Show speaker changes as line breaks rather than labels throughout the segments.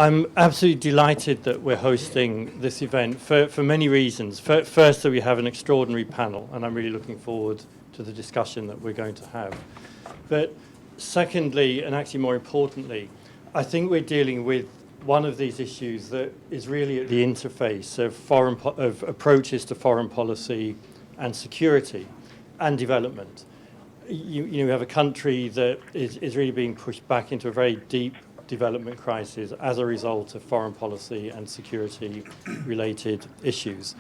I'm absolutely delighted that we're hosting this event for many reasons. First, that we have an extraordinary panel, and I'm really looking forward to the discussion that we're going to have. But secondly, and actually more importantly, I think we're dealing with one of these issues that is really at the interface of approaches to foreign policy and security and development. You have a country that is really being pushed back into a very deep development crisis as a result of foreign policy and security related issues.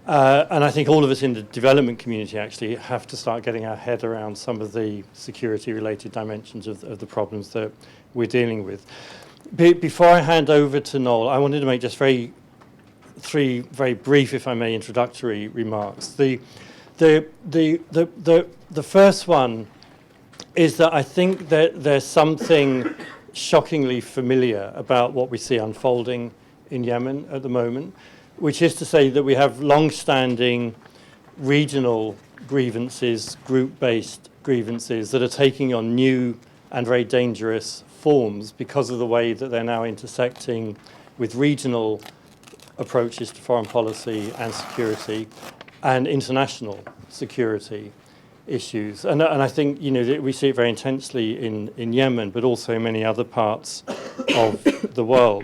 And I think all of us in the development community actually have to start getting our head around some of the security related dimensions of the problems that we're dealing with. Before I hand over to Noel, I wanted to make just three very brief, if I may, introductory remarks. The first one is that I think that there's something shockingly familiar about what we see unfolding in Yemen at the moment, which is to say that we have long-standing regional grievances, group-based grievances that are taking on new and very dangerous forms because of the way that they're now intersecting with regional approaches to foreign policy and security and international security issues. And I think, we see it very intensely in Yemen, but also in many other parts of the world.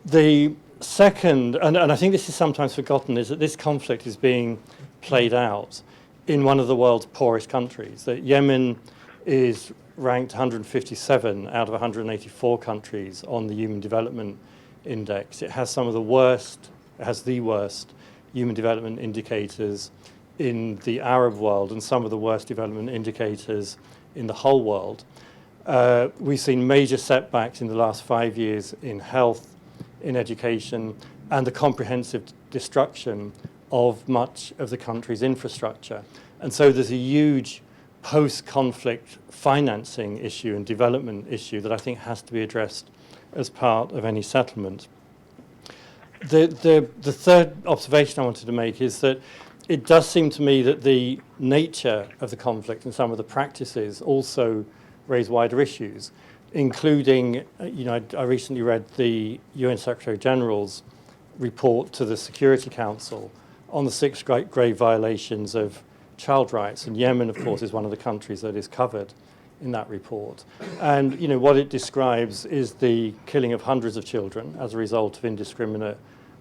The second, and I think this is sometimes forgotten, is that this conflict is being played out in one of the world's poorest countries. That Yemen is ranked 157 out of 184 countries on the Human Development Index. It has the worst human development indicators in the Arab world and some of the worst development indicators in the whole world. We've seen major setbacks in the last 5 years in health, in education, and the comprehensive destruction of much of the country's infrastructure. And so there's a huge post-conflict financing issue and development issue that I think has to be addressed as part of any settlement. The third observation I wanted to make is that it does seem to me that the nature of the conflict and some of the practices also raise wider issues, including, I recently read the UN Secretary General's report to the Security Council on the 6 grave violations of child rights. And Yemen, of course, is one of the countries that is covered in that report. And, what it describes is the killing of hundreds of children as a result of indiscriminate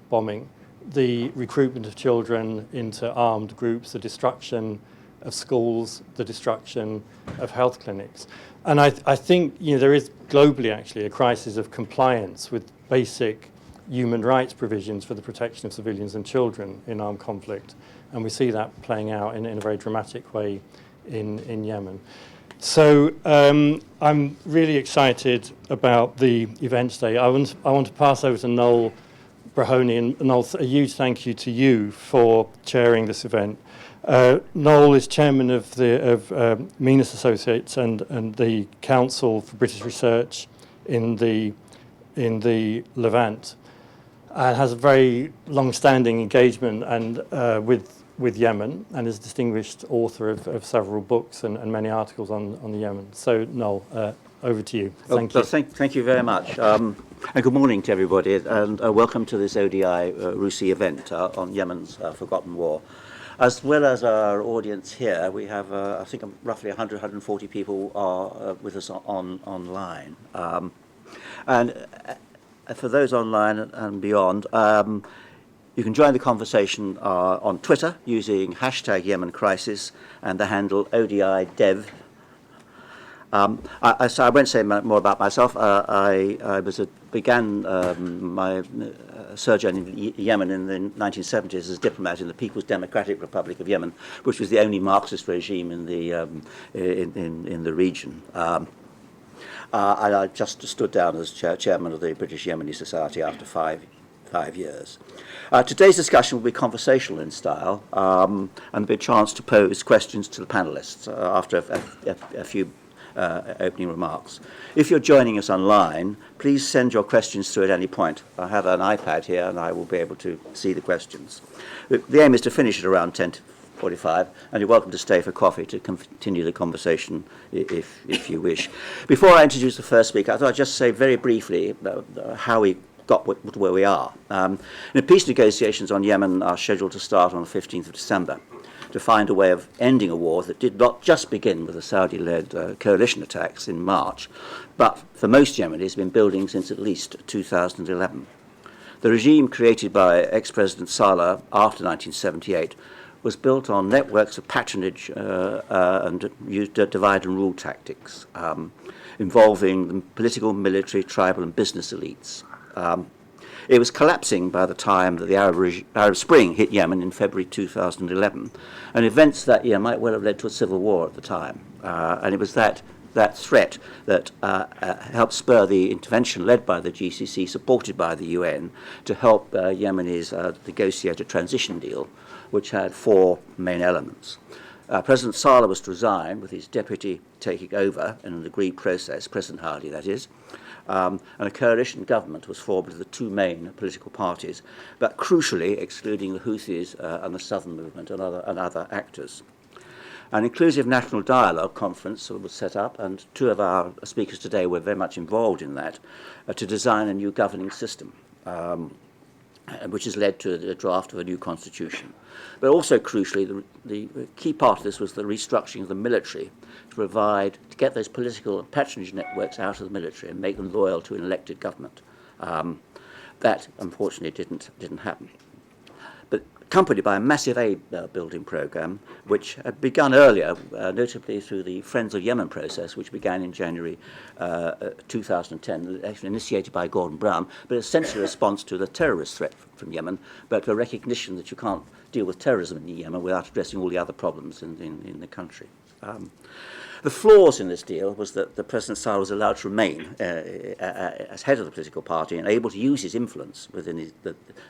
bombing, the recruitment of children into armed groups, the destruction of schools, the destruction of health clinics. And I think there is globally actually a crisis of compliance with basic human rights provisions for the protection of civilians and children in armed conflict. And we see that playing out in a very dramatic way in Yemen. So I'm really excited about the event today. I want to pass over to Noel Brahoni, and Noel, a huge thank you to you for chairing this event. Noel is chairman of Minas Associates and the Council for British Research in the Levant, and has a very long-standing engagement and with Yemen, and is a distinguished author of several books and many articles on the Yemen. So, Noel, over to you. Thank you.
Thank you very much. And good morning to everybody, and welcome to this ODI RUSI event on Yemen's forgotten war. As well as our audience here, we have, I think, roughly 140 people are with us online. And for those online and beyond, you can join the conversation on Twitter using hashtag Yemen Crisis and the handle ODIDev. So I won't say more about myself. I began my sojourn in Yemen in the 1970s as a diplomat in the People's Democratic Republic of Yemen, which was the only Marxist regime in the region. I just stood down as chairman of the British Yemeni Society after five years. Today's discussion will be conversational in style, and there'll be a chance to pose questions to the panelists after a few opening remarks. If you're joining us online, please send your questions through at any point. I have an iPad here and I will be able to see the questions. The aim is to finish at around 10 45, and you're welcome to stay for coffee to continue the conversation if you wish. Before I introduce the first speaker, I thought I'd just say very briefly how we got where we are. The peace negotiations on Yemen are scheduled to start on the 15th of December to find a way of ending a war that did not just begin with the Saudi-led coalition attacks in March, but for most Yemenis has been building since at least 2011. The regime created by ex-President Saleh after 1978 was built on networks of patronage and used divide and rule tactics, involving the political, military, tribal and business elites. It was collapsing by the time that the Arab Spring hit Yemen in February 2011, and events that year might well have led to a civil war at the time. And it was that threat that helped spur the intervention led by the GCC, supported by the UN, to help Yemenis negotiate a transition deal, which had four main elements. President Saleh was to resign, with his deputy taking over in an agreed process, President Hadi, that is, and a coalition government was formed of the two main political parties, but crucially excluding the Houthis and the Southern Movement and other actors. An inclusive national dialogue conference was set up, and two of our speakers today were very much involved in that, to design a new governing system, which has led to the draft of a new constitution. But also crucially, the key part of this was the restructuring of the military to get those political and patronage networks out of the military and make them loyal to an elected government. That, unfortunately, didn't happen. But accompanied by a massive aid building program, which had begun earlier, notably through the Friends of Yemen process, which began in January 2010, actually initiated by Gordon Brown, but essentially a response to the terrorist threat from Yemen, but a recognition that you can't deal with terrorism in Yemen without addressing all the other problems in the country. The flaws in this deal was that the President Saleh was allowed to remain as head of the political party and able to use his influence within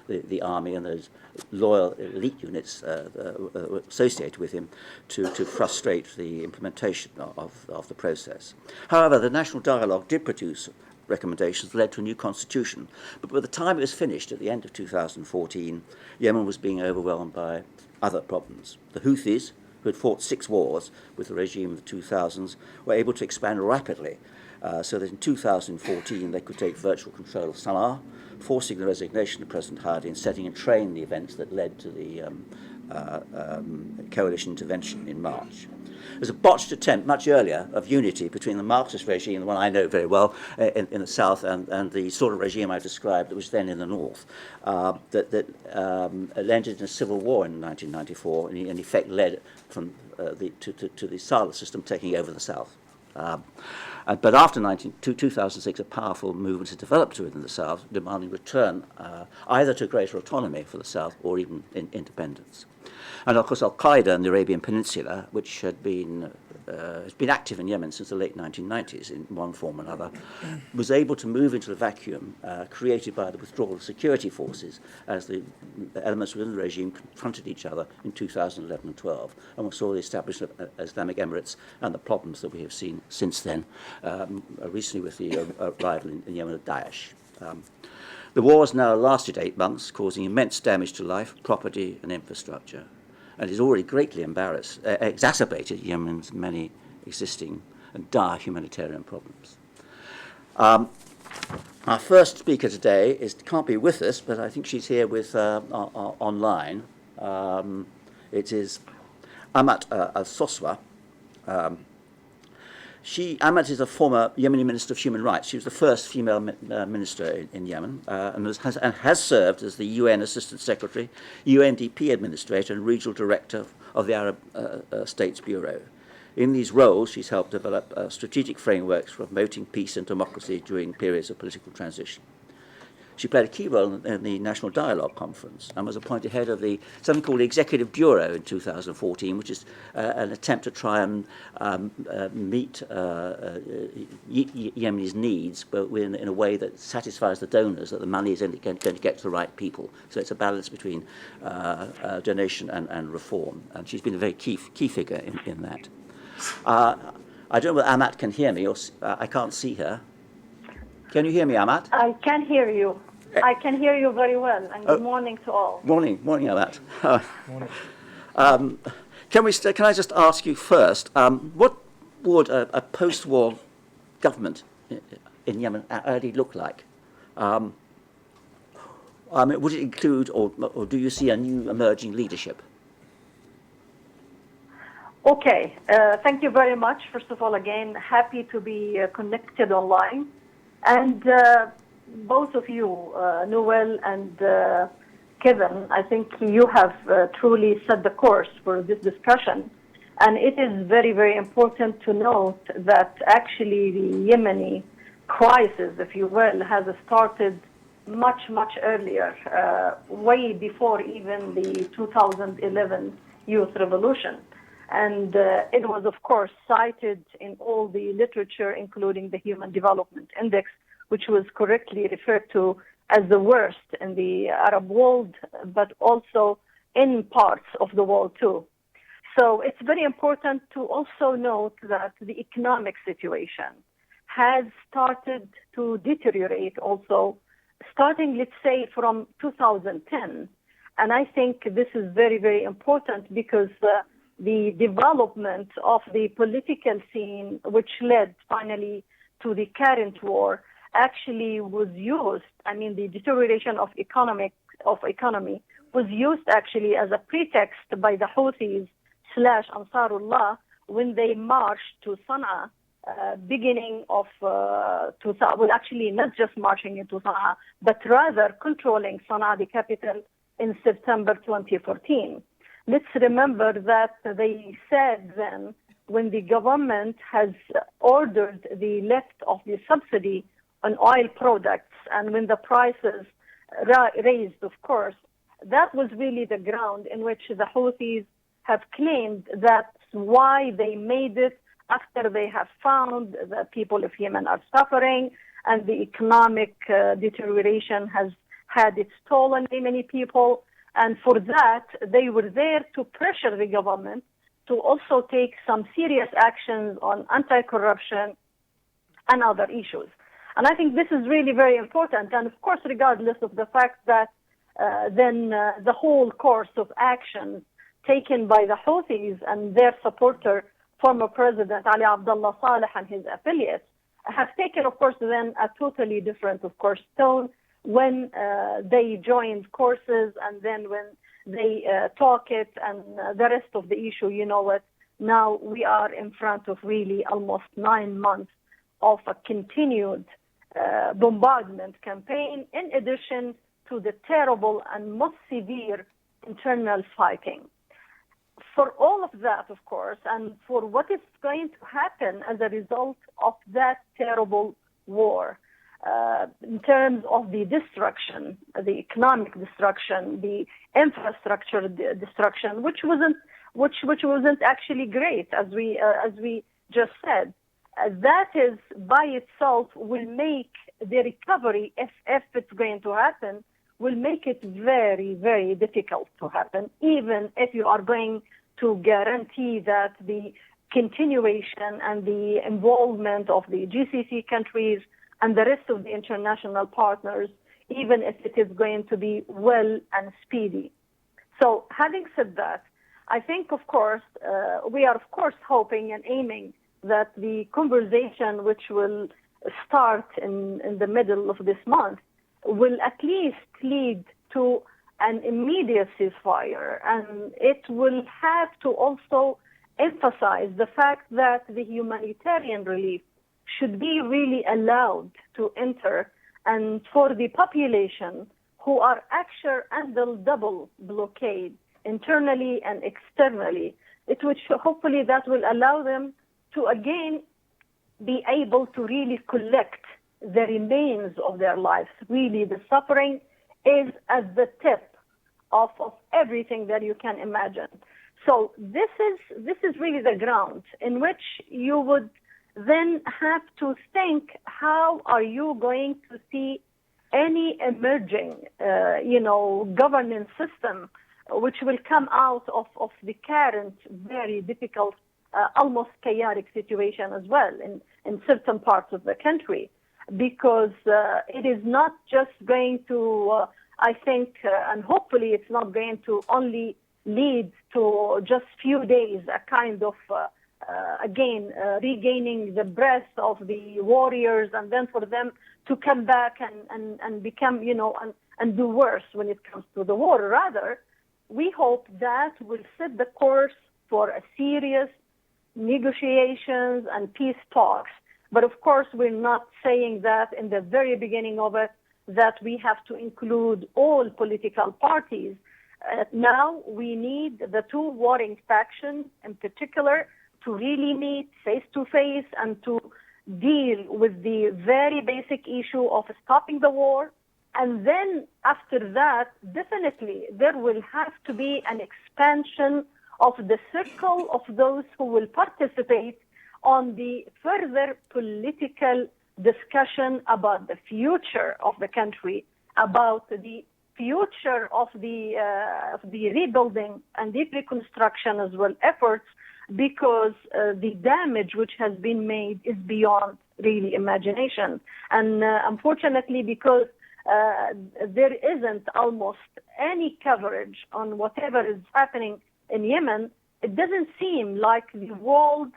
the army and those loyal elite units associated with him to frustrate the implementation of the process. However, the national dialogue did produce recommendations that led to a new constitution. But by the time it was finished at the end of 2014, Yemen was being overwhelmed by other problems. The Houthis, who had fought 6 wars with the regime of the 2000s, were able to expand rapidly, so that in 2014 they could take virtual control of Sana'a, forcing the resignation of President Hadi and setting in train the events that led to the coalition intervention in March. There's a botched attempt much earlier of unity between the Marxist regime, the one I know very well, in the south, and the sort of regime I described that was then in the north, that ended in a civil war in 1994, and in effect led from to the Saleh system taking over the south. But after 2006, a powerful movement has developed within the south, demanding return either to greater autonomy for the south or even independence. And of course, Al-Qaeda in the Arabian Peninsula, which has been active in Yemen since the late 1990s in one form or another, was able to move into the vacuum created by the withdrawal of security forces as the elements within the regime confronted each other in 2011 and 12. And we saw the establishment of Islamic Emirates and the problems that we have seen since then, recently with the arrival in Yemen of Daesh. The war has now lasted 8 months, causing immense damage to life, property and infrastructure, and has already greatly exacerbated Yemen's many existing and dire humanitarian problems. Our first speaker today can't be with us, but I think she's here with online. It is Amat al-Soswa. Amat is a former Yemeni Minister of Human Rights. She was the first female minister in Yemen and has served as the UN Assistant Secretary, UNDP Administrator and Regional Director of the Arab States Bureau. In these roles, she's helped develop strategic frameworks for promoting peace and democracy during periods of political transition. She played a key role in the National Dialogue Conference and was appointed head of something called the Executive Bureau in 2014, which is an attempt to try and meet Yemen's needs, but in a way that satisfies the donors, that the money is going to get to the right people. So it's a balance between donation and reform. And she's been a very key figure in that. I don't know whether Amat can hear me, or I can't see her. Can you hear me, Amat?
I can hear you. I can hear you very well, and good morning to all.
Morning, Amat.
Morning.
Can I just ask you first, what would a post-war government in Yemen actually look like? Would it include, or do you see a new emerging leadership?
Okay, thank you very much. First of all, again, happy to be connected online. And both of you, Noel and Kevin, I think you have truly set the course for this discussion. And it is very, very important to note that actually the Yemeni crisis, if you will, has started much, much earlier, way before even the 2011 youth revolution. And it was, of course, cited in all the literature, including the Human Development Index, which was correctly referred to as the worst in the Arab world, but also in parts of the world too. So it's very important to also note that the economic situation has started to deteriorate also, starting, let's say, from 2010. And I think this is very, very important because the development of the political scene, which led finally to the current war, actually was used. I mean, the deterioration of economy was used actually as a pretext by the Houthis / Ansarullah when they marched to Sana'a, beginning of well, actually not just marching into Sana'a, but rather controlling Sana'a, the capital, in September 2014. Let's remember that they said then, when the government has ordered the lift of the subsidy on oil products and when the prices raised, of course, that was really the ground in which the Houthis have claimed that's why they made it after they have found that people of Yemen are suffering and the economic deterioration has had its toll on many people. And for that, they were there to pressure the government to also take some serious actions on anti-corruption and other issues. And I think this is really very important. And of course, regardless of the fact that then the whole course of actions taken by the Houthis and their supporter, former President Ali Abdullah Saleh and his affiliates, have taken, of course, then a totally different, of course, tone when they joined courses and then when they talk it and the rest of the issue, you know what, now we are in front of really almost 9 months of a continued bombardment campaign, in addition to the terrible and most severe internal fighting. For all of that, of course, and for what is going to happen as a result of that terrible war, in terms of the destruction, the economic destruction, the infrastructure destruction, which wasn't actually great, as we just said. That is by itself will make the recovery, if it's going to happen, will make it very, very difficult to happen, even if you are going to guarantee that the continuation and the involvement of the GCC countries and the rest of the international partners, even if it is going to be well and speedy. So having said that, I think, of course, we are, of course, hoping and aiming that the conversation which will start in the middle of this month will at least lead to an immediate ceasefire. And it will have to also emphasize the fact that the humanitarian relief should be really allowed to enter, and for the population who are actually under double blockade internally and externally, hopefully that will allow them to again be able to really collect the remains of their lives. Really, the suffering is at the tip of everything that you can imagine. So this is really the ground in which you would then have to think, how are you going to see any emerging, governance system which will come out of the current very difficult, almost chaotic situation as well in certain parts of the country, because it is not just going to, I think, and hopefully it's not going to only lead to just few days, a kind of, regaining the breath of the warriors, and then for them to come back and become, and do worse when it comes to the war. Rather, we hope that will set the course for a serious negotiations and peace talks. But of course, we're not saying that in the very beginning of it, that we have to include all political parties. Now we need the two warring factions in particular to really meet face to face and to deal with the very basic issue of stopping the war. And then after that, definitely there will have to be an expansion of the circle of those who will participate on the further political discussion about the future of the country, about the future of the rebuilding and the reconstruction as well efforts, because the damage which has been made is beyond really imagination. And unfortunately, because there isn't almost any coverage on whatever is happening in Yemen, it doesn't seem like the world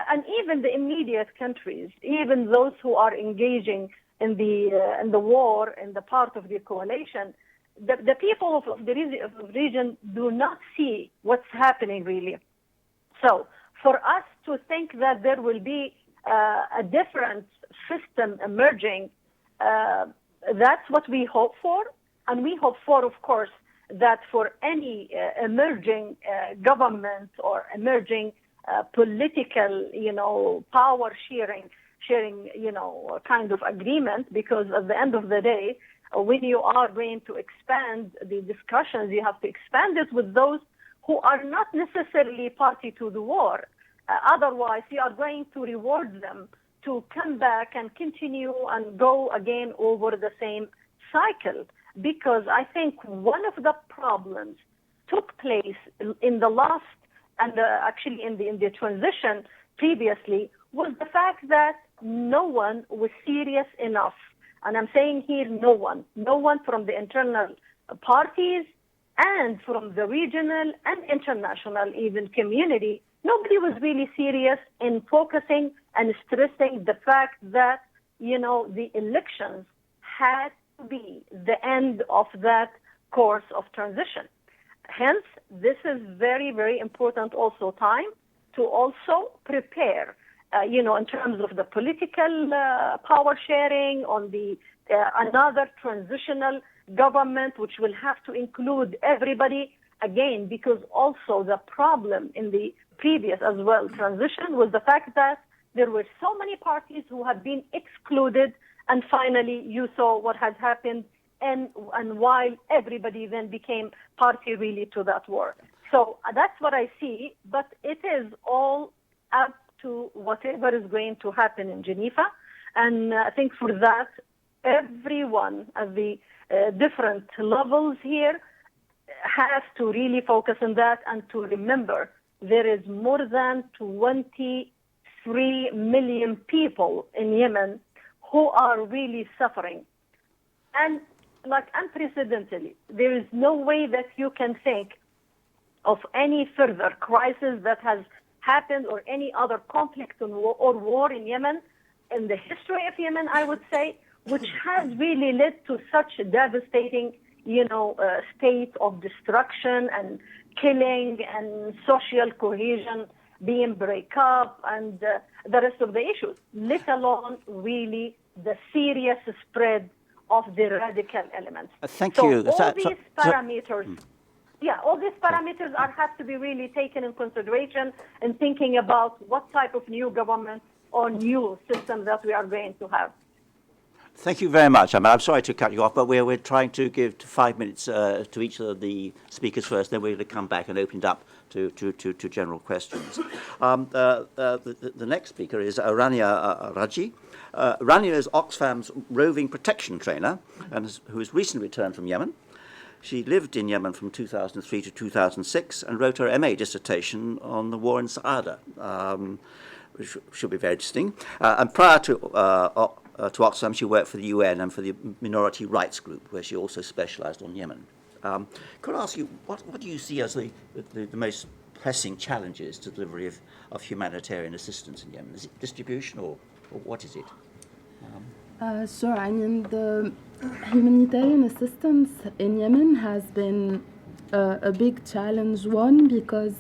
and even the immediate countries, even those who are engaging in the war, in the part of the coalition, the people of the region do not see what's happening really. So for us to think that there will be a different system emerging, that's what we hope for. And we hope for, of course, that for any emerging government or emerging political, power sharing, kind of agreement, because at the end of the day, when you are going to expand the discussions, you have to expand it with those who are not necessarily party to the war. Otherwise, you are going to reward them to come back and continue and go again over the same cycle. Because I think one of the problems took place in the last, and actually in the transition previously, was the fact that no one was serious enough. And I'm saying here no one from the internal parties and from the regional and international even community, nobody was really serious in focusing and stressing the fact that, the elections had to be the end of that course of transition. Hence, this is very, very important also time to also prepare, in terms of the political power sharing on the another transitional government, which will have to include everybody again, because also the problem in the previous as well transition was the fact that there were so many parties who had been excluded, and finally you saw what has happened, and while everybody then became party really to that war. So that's what I see, but it is all up to whatever is going to happen in Geneva. And I think for that, everyone at the different levels here has to really focus on that and to remember there is more than 23 million people in Yemen who are really suffering. And like unprecedentedly, there is no way that you can think of any further crisis that has happened or any other conflict or war in Yemen, in the history of Yemen, I would say, which has really led to such a devastating, state of destruction and killing and social cohesion being break up and the rest of the issues, let alone really the serious spread of the radical elements.
Thank
so
you.
All these parameters, all these parameters have to be really taken in consideration in thinking about what type of new government or new system that we are going to have.
Thank you very much. I'm sorry to cut you off, but we're trying to give 5 minutes to each of the speakers first, then we're going to come back and open it up to general questions. The next speaker is Rania Raji. Rania is Oxfam's roving protection trainer, and who has recently returned from Yemen. She lived in Yemen from 2003 to 2006 and wrote her MA dissertation on the war in Saada, which should be very interesting. And prior to Oxfam, she worked for the UN and for the Minority Rights Group, where she also specialized on Yemen. Could I ask you, what do you see as the most pressing challenges to delivery of humanitarian assistance in Yemen? Is it distribution or what is it?
Sure. I mean, the humanitarian assistance in Yemen has been a big challenge. One, because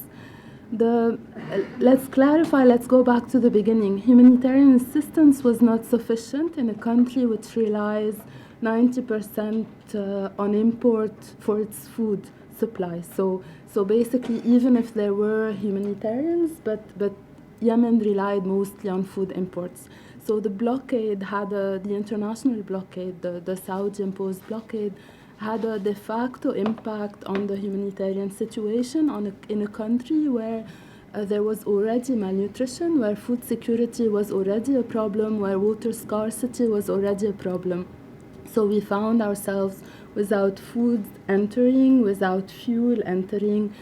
let's clarify, let's go back to the beginning. Humanitarian assistance was not sufficient in a country which relies 90% on import for its food supply. So basically, even if there were humanitarians, but Yemen relied mostly on food imports. So the blockade had the international blockade, the Saudi-imposed blockade, had a de facto impact on the humanitarian situation in a country where there was already malnutrition, where food security was already a problem, where water scarcity was already a problem. So we found ourselves without food entering, without fuel entering,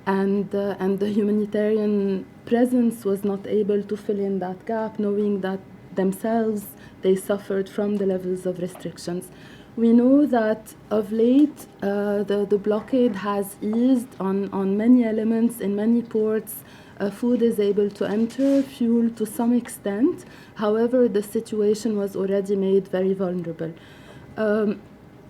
and the humanitarian presence was not able to fill in that gap, knowing that themselves they suffered from the levels of restrictions. We know that of late the blockade has eased on many elements in many ports. Food is able to enter, fuel to some extent. However, the situation was already made very vulnerable.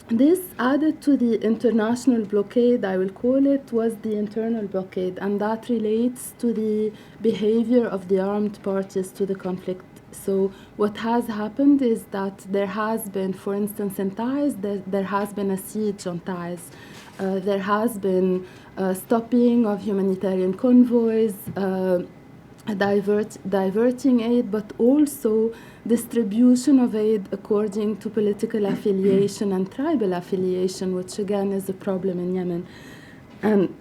This added to the international blockade, I will call it, was the internal blockade, and that relates to the behavior of the armed parties to the conflict. So what has happened is that there has been, for instance, in Taiz, there has been a siege on Taiz. There has been stopping of humanitarian convoys, diverting aid, but also distribution of aid according to political affiliation and tribal affiliation, which again is a problem in Yemen. And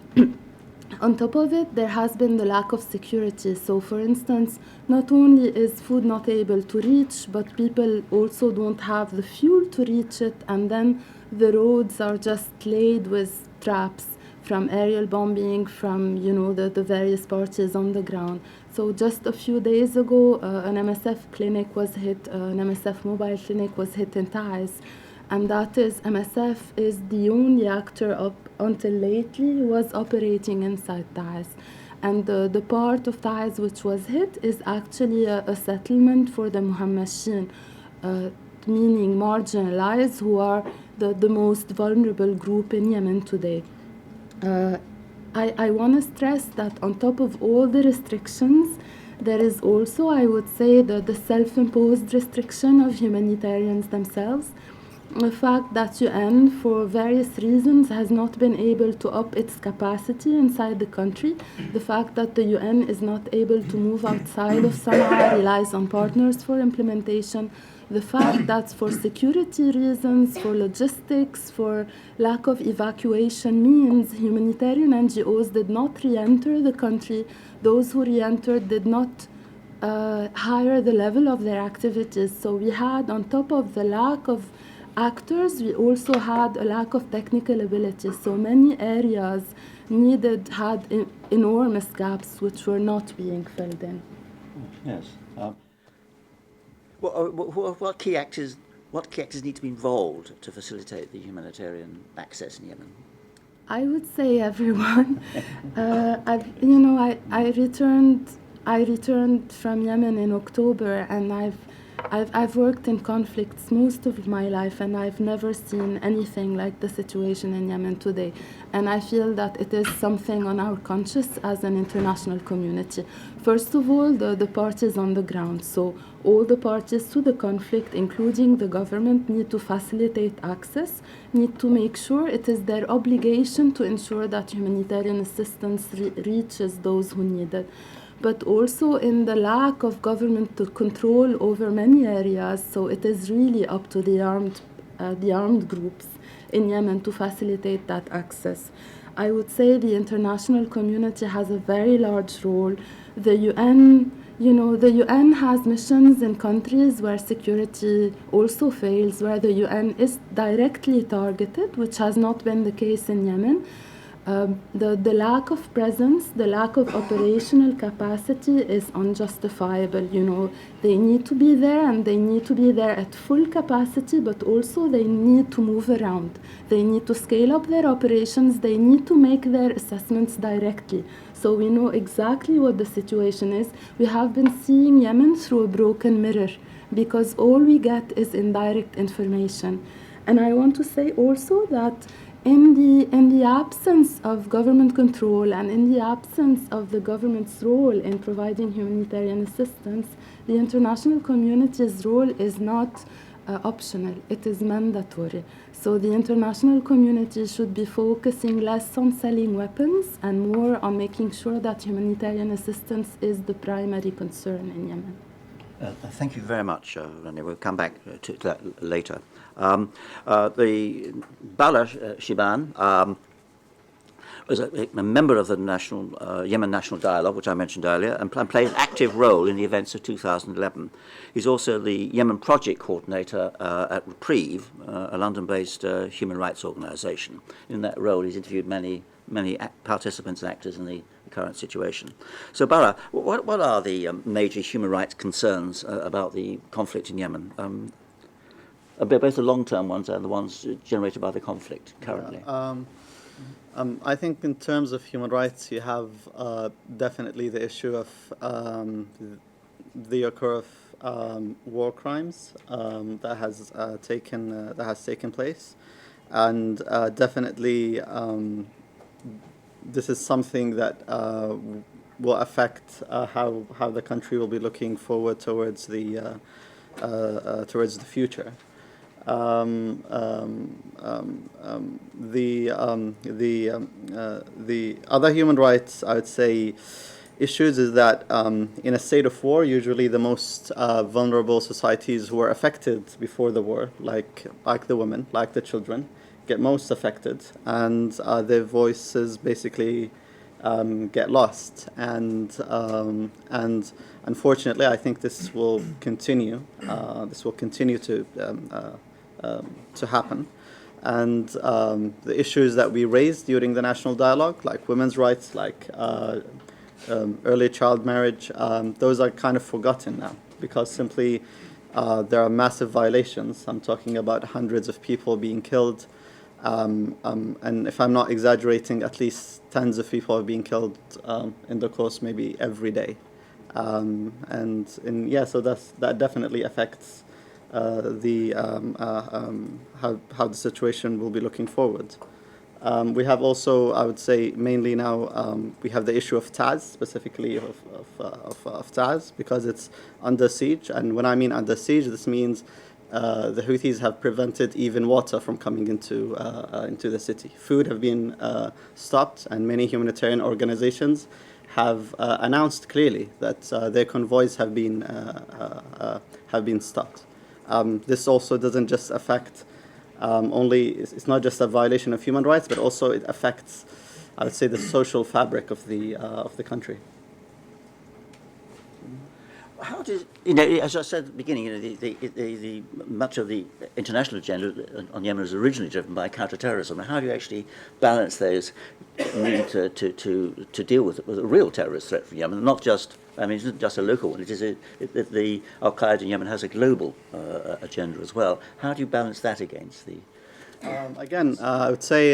on top of it, there has been the lack of security. So, for instance, not only is food not able to reach, but people also don't have the fuel to reach it, and then the roads are just laid with traps from aerial bombing, from the various parties on the ground. So just a few days ago, an MSF clinic was hit, an MSF mobile clinic was hit in Taiz, and that is, MSF is the only actor until lately who was operating inside Taiz. And the part of Taiz which was hit is actually a settlement for the Muhammashin, meaning marginalized, who are the most vulnerable group in Yemen today. I want to stress that on top of all the restrictions, there is also, I would say, the self-imposed restriction of humanitarians themselves. The fact that UN, for various reasons, has not been able to up its capacity inside the country. The fact that the UN is not able to move outside of Sana'a, relies on partners for implementation. The fact that for security reasons, for logistics, for lack of evacuation means humanitarian NGOs did not re-enter the country. Those who re-entered did not higher the level of their activities. So we had, on top of the lack of actors, we also had a lack of technical ability. So many areas had enormous gaps which were not being filled in.
Yes. What key actors need to be involved to facilitate the humanitarian access in Yemen?
I would say everyone. I returned from Yemen in October, and I've worked in conflicts most of my life, and I've never seen anything like the situation in Yemen today. And I feel that it is something on our conscience as an international community. First of all, the parties on the ground. So all the parties to the conflict, including the government, need to facilitate access, need to make sure it is their obligation to ensure that humanitarian assistance reaches those who need it. But also in the lack of government control over many areas, so it is really up to the armed groups in Yemen to facilitate that access. I would say the international community has a very large role. The UN, the UN has missions in countries where security also fails, where the UN is directly targeted, which has not been the case in Yemen. The lack of presence, the lack of operational capacity is unjustifiable. You know, they need to be there and they need to be there at full capacity, but also they need to move around. They need to scale up their operations. They need to make their assessments directly. So we know exactly what the situation is. We have been seeing Yemen through a broken mirror because all we get is indirect information. And I want to say also that in the absence of government control and in the absence of the government's role in providing humanitarian assistance, the international community's role is not optional, it is mandatory. So the international community should be focusing less on selling weapons and more on making sure that humanitarian assistance is the primary concern in Yemen.
Thank you very much, Rania. We'll come back to that later. The Bala Shiban was a member of the Yemen National Dialogue, which I mentioned earlier, and played an active role in the events of 2011. He's also the Yemen Project Coordinator at Reprieve, a London-based human rights organisation. In that role, he's interviewed many participants and actors in the current situation. So, Bala, what are the major human rights concerns about the conflict in Yemen? Both the long-term ones and the ones generated by the conflict currently.
I think in terms of human rights, you have definitely the issue of the occur of war crimes that has taken place, and definitely this is something that will affect how the country will be looking forward towards the future. The other human rights, I would say, issues is that in a state of war, usually the most vulnerable societies who were affected before the war, like the women, like the children, get most affected, and their voices basically get lost. And unfortunately, I think this will continue. This will continue to happen. And the issues that we raised during the national dialogue, like women's rights, like early child marriage, those are kind of forgotten now because simply there are massive violations. I'm talking about hundreds of people being killed. And if I'm not exaggerating, at least tens of people are being killed in the course maybe every day. So that definitely affects how the situation will be looking forward. We have also, I would say, mainly now we have the issue of Taz, specifically of Taz, because it's under siege. And when I mean under siege, this means the Houthis have prevented even water from coming into the city. Food have been stopped, and many humanitarian organizations have announced clearly that their convoys have been stopped. This also doesn't just affect it's not just a violation of human rights, but also it affects, I would say, the social fabric of the country.
How does, as I said at the beginning, the much of the international agenda on Yemen was originally driven by counterterrorism. How do you actually balance those need to deal with a real terrorist threat from Yemen, not just, it's not just a local one. It is the Al Qaeda in Yemen has a global agenda as well. How do you balance that against the?
Again, I would say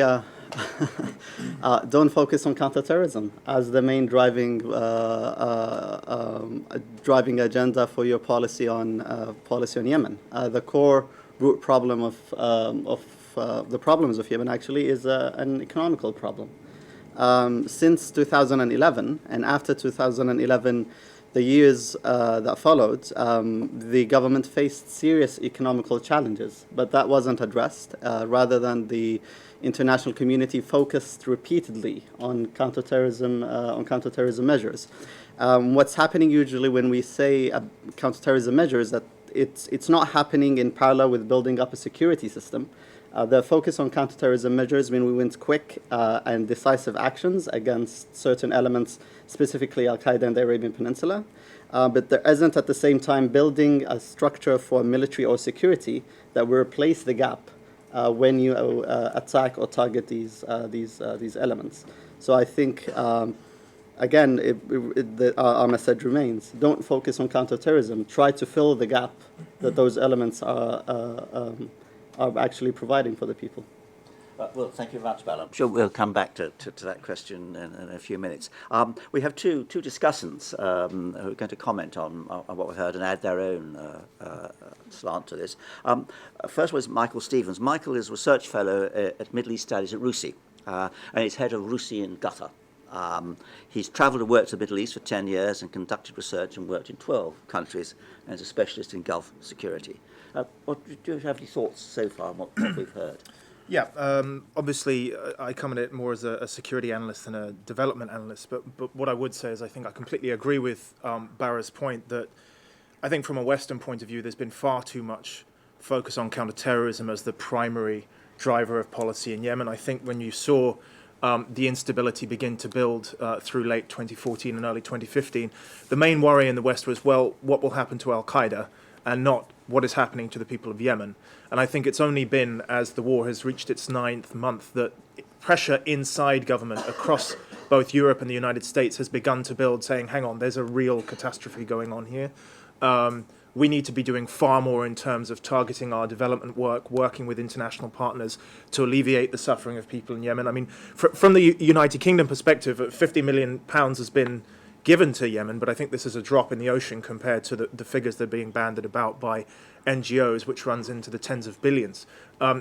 don't focus on counterterrorism as the main driving agenda for your policy on Yemen. The core root problem of the problems of Yemen actually is an economical problem. Since 2011 and after 2011, the years that followed, the government faced serious economical challenges, but that wasn't addressed. Rather than the international community focused repeatedly on counterterrorism measures. What's happening usually when we say counterterrorism measures, that it's not happening in parallel with building up a security system. The focus on counterterrorism measures mean we went quick and decisive actions against certain elements, specifically Al-Qaeda in the Arabian Peninsula. But there isn't at the same time building a structure for military or security that will replace the gap when you attack or target these elements. So I think, again, our message remains: don't focus on counterterrorism. Try to fill the gap that those elements are actually providing for the people.
Well, thank you very much, Bal. I'm sure we'll come back to that question in a few minutes. We have two discussants who are going to comment on what we heard and add their own slant to this. First was Michael Stevens. Michael is Research Fellow at Middle East Studies at RUSI, and he's head of RUSI in Qatar. He's travelled and worked in the Middle East for 10 years and conducted research and worked in 12 countries and is a specialist in Gulf security. Do you have any thoughts so far on what we've heard?
Yeah, obviously I come at it more as a security analyst than a development analyst, but what I would say is I think I completely agree with Barra's point that I think from a Western point of view there's been far too much focus on counterterrorism as the primary driver of policy in Yemen. I think when you saw the instability begin to build through late 2014 and early 2015, the main worry in the West was, well, what will happen to Al-Qaeda, and not what is happening to the people of Yemen. And I think it's only been as the war has reached its 9th month that pressure inside government across both Europe and the United States has begun to build, saying, hang on, there's a real catastrophe going on here. We need to be doing far more in terms of targeting our development work, working with international partners to alleviate the suffering of people in Yemen. I mean, from the United Kingdom perspective, £50 million has been given to Yemen, but I think this is a drop in the ocean compared to the figures that are being bandied about by NGOs, which runs into the tens of billions.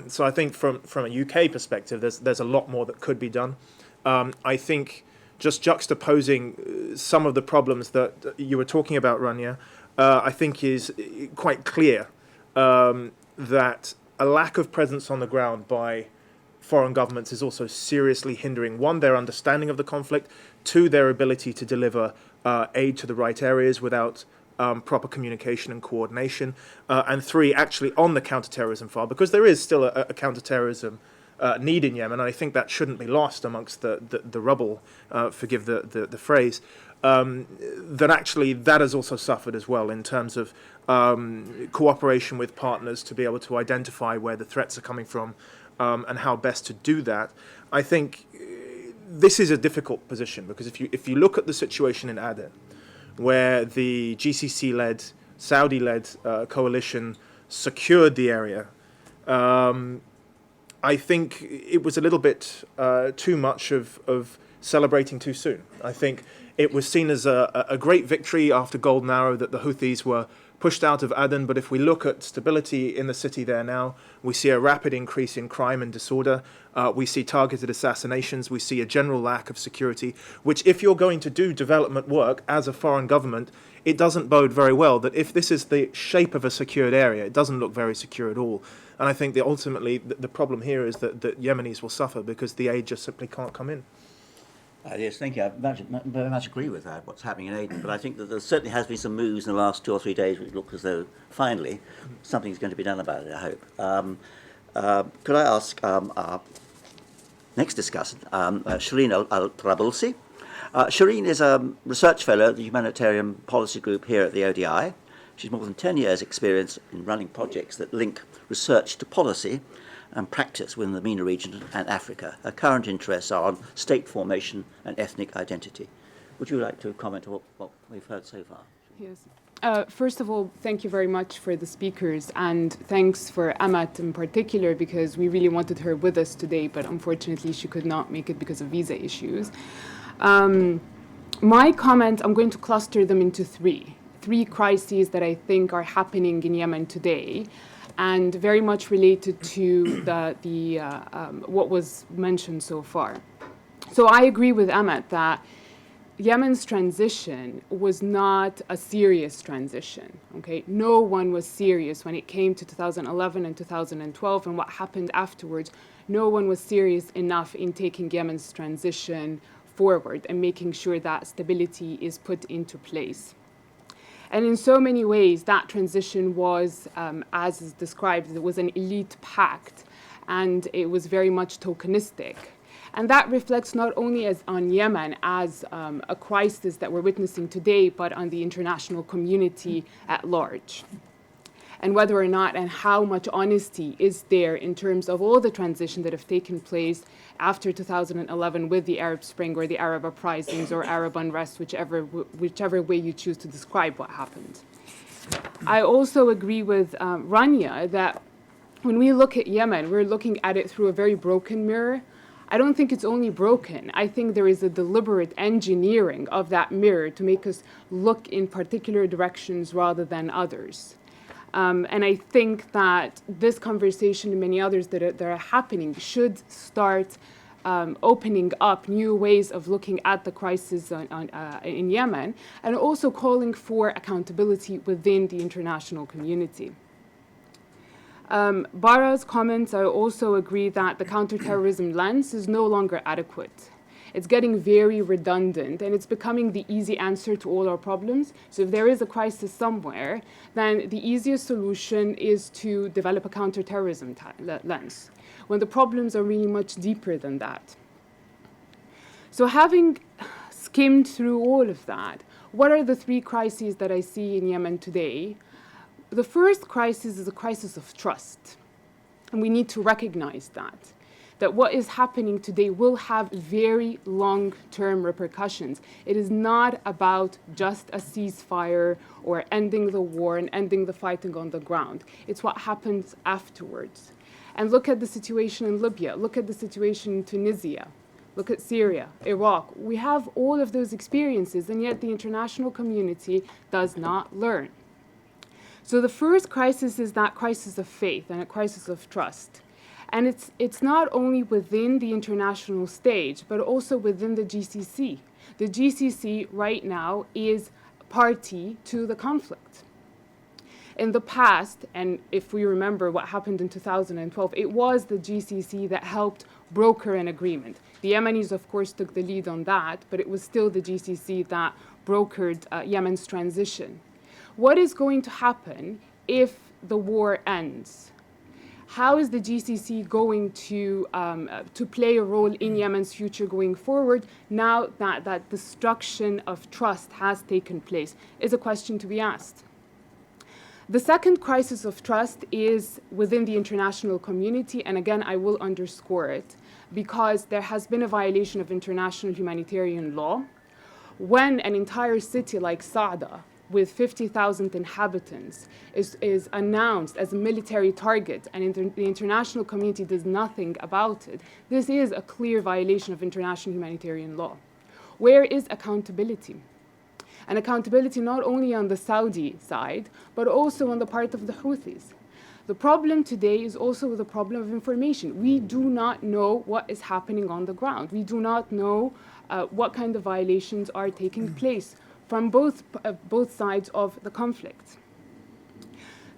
So I think from a UK perspective, there's a lot more that could be done. I think just juxtaposing some of the problems that you were talking about, Rania, I think is quite clear that a lack of presence on the ground by foreign governments is also seriously hindering, one, their understanding of the conflict, two, their ability to deliver aid to the right areas without proper communication and coordination, and three, actually on the counterterrorism file, because there is still a counterterrorism need in Yemen, and I think that shouldn't be lost amongst the rubble, forgive the phrase, that actually that has also suffered as well in terms of cooperation with partners to be able to identify where the threats are coming from, and how best to do that. I think this is a difficult position because if you look at the situation in Aden, where the GCC-led, Saudi-led coalition secured the area, I think it was a little bit too much of celebrating too soon. I think it was seen as a great victory after Golden Arrow that the Houthis were pushed out of Aden, but if we look at stability in the city there now, we see a rapid increase in crime and disorder, we see targeted assassinations, we see a general lack of security, which if you're going to do development work as a foreign government, it doesn't bode very well, that if this is the shape of a secured area, it doesn't look very secure at all. And I think that ultimately the problem here is that Yemenis will suffer because the aid just simply can't come in.
Yes, thank you. I very much agree with that, what's happening in Aden, but I think that there certainly has been some moves in the last 2 or 3 days which look as though, finally, something's going to be done about it, I hope. Could I ask our next discussant, Shireen Al-Trabulsi. Shireen is a research fellow at the Humanitarian Policy Group here at the ODI. She's more than 10 years' experience in running projects that link research to policy and practice within the MENA region and Africa. Her current interests are on state formation and ethnic identity. Would you like to comment on what we've heard so far?
Yes. First of all, thank you very much for the speakers, and thanks for Amat in particular, because we really wanted her with us today, but unfortunately she could not make it because of visa issues. My comment, I'm going to cluster them into three crises that I think are happening in Yemen today, and very much related to what was mentioned so far. So I agree with Ahmed that Yemen's transition was not a serious transition. Okay, no one was serious when it came to 2011 and 2012 and what happened afterwards. No one was serious enough in taking Yemen's transition forward and making sure that stability is put into place. And in so many ways, that transition was, as is described, it was an elite pact, and it was very much tokenistic. And that reflects not only on Yemen as a crisis that we're witnessing today, but on the international community at large. and whether or not and how much honesty is there in terms of all the transition that have taken place after 2011 with the Arab Spring or the Arab uprisings or Arab unrest, whichever way you choose to describe what happened. I also agree with Rania that when we look at Yemen, we're looking at it through a very broken mirror. I don't think it's only broken. I think there is a deliberate engineering of that mirror to make us look in particular directions rather than others. And I think that this conversation and many others that are happening should start opening up new ways of looking at the crisis in Yemen, and also calling for accountability within the international community. Bara's comments, I also agree that the counterterrorism lens is no longer adequate. It's getting very redundant, and it's becoming the easy answer to all our problems. So if there is a crisis somewhere, then the easiest solution is to develop a counterterrorism lens, when the problems are really much deeper than that. So having skimmed through all of that, what are the three crises that I see in Yemen today? The first crisis is a crisis of trust, and we need to recognize that what is happening today will have very long-term repercussions. It is not about just a ceasefire or ending the war and ending the fighting on the ground. It's what happens afterwards. And look at the situation in Libya, look at the situation in Tunisia, look at Syria, Iraq. We have all of those experiences, and yet the international community does not learn. So the first crisis is that crisis of faith and a crisis of trust. And it's not only within the international stage, but also within the GCC. The GCC right now is party to the conflict. In the past, and if we remember what happened in 2012, it was the GCC that helped broker an agreement. The Yemenis, of course, took the lead on that, but it was still the GCC that brokered Yemen's transition. What is going to happen if the war ends? How is the GCC going to play a role in Yemen's future going forward now that destruction of trust has taken place is a question to be asked. The second crisis of trust is within the international community, and again, I will underscore it, because there has been a violation of international humanitarian law. When an entire city like Saada, with 50,000 inhabitants, is announced as a military target, and the international community does nothing about it, this is a clear violation of international humanitarian law. Where is accountability? And accountability not only on the Saudi side, but also on the part of the Houthis. The problem today is also the problem of information. We do not know what is happening on the ground. We do not know what kind of violations are taking place from both sides of the conflict.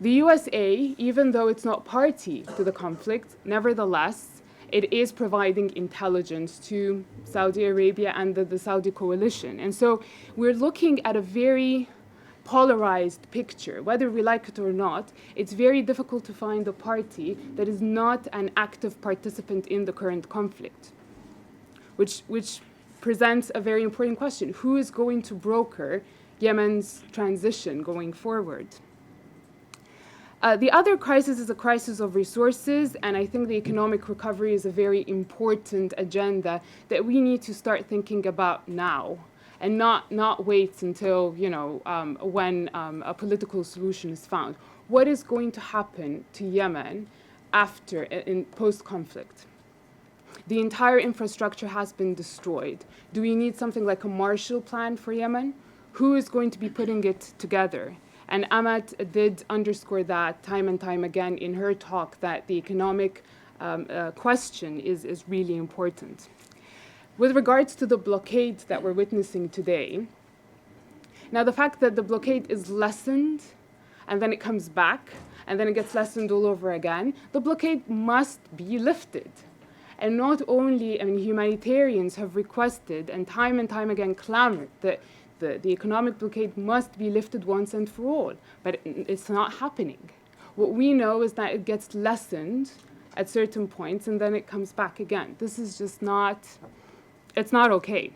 The USA, even though it's not party to the conflict, nevertheless, it is providing intelligence to Saudi Arabia and the Saudi coalition. And so we're looking at a very polarized picture. Whether we like it or not, it's very difficult to find a party that is not an active participant in the current conflict, which presents a very important question. Who is going to broker Yemen's transition going forward? The other crisis is a crisis of resources, and I think the economic recovery is a very important agenda that we need to start thinking about now, and not wait until when a political solution is found. What is going to happen to Yemen after in post-conflict? The entire infrastructure has been destroyed. Do we need something like a Marshall Plan for Yemen? Who is going to be putting it together? And Amat did underscore that time and time again in her talk, that the economic question is really important. With regards to the blockade that we're witnessing today, now the fact that the blockade is lessened and then it comes back and then it gets lessened all over again, the blockade must be lifted. And not only, humanitarians have requested and time again clamored that the economic blockade must be lifted once and for all, but it's not happening. What we know is that it gets lessened at certain points and then it comes back again. This is just it's not okay.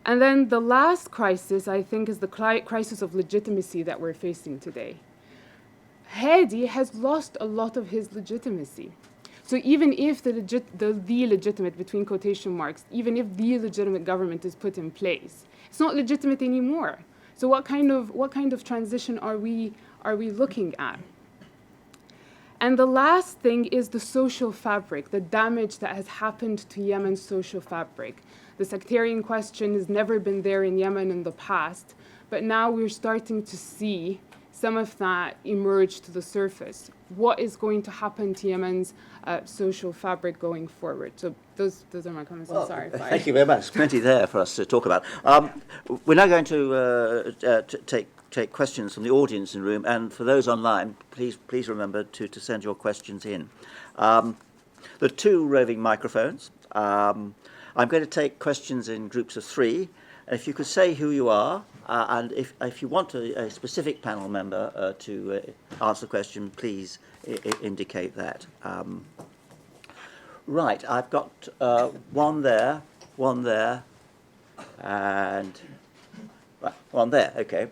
And then the last crisis, I think, is the crisis of legitimacy that we're facing today. Hadi has lost a lot of his legitimacy. So even if the legitimate, between quotation marks, even if the legitimate government is put in place, it's not legitimate anymore. So what kind of transition are we looking at? And the last thing is the social fabric, the damage that has happened to Yemen's social fabric. The sectarian question has never been there in Yemen in the past, but now we're starting to see some of that emerge to the surface. What is going to happen to Yemen's social fabric going forward? So those are my comments. I'm sorry.
Thank you very much. Plenty there for us to talk about. We're now going to take questions from the audience in the room, and for those online, please remember to send your questions in. There are 2 roving microphones. I'm going to take questions in groups of 3. If you could say who you are, and if you want a specific panel member to answer the question, please indicate that. Right, I've got one there, and right, one there. Okay.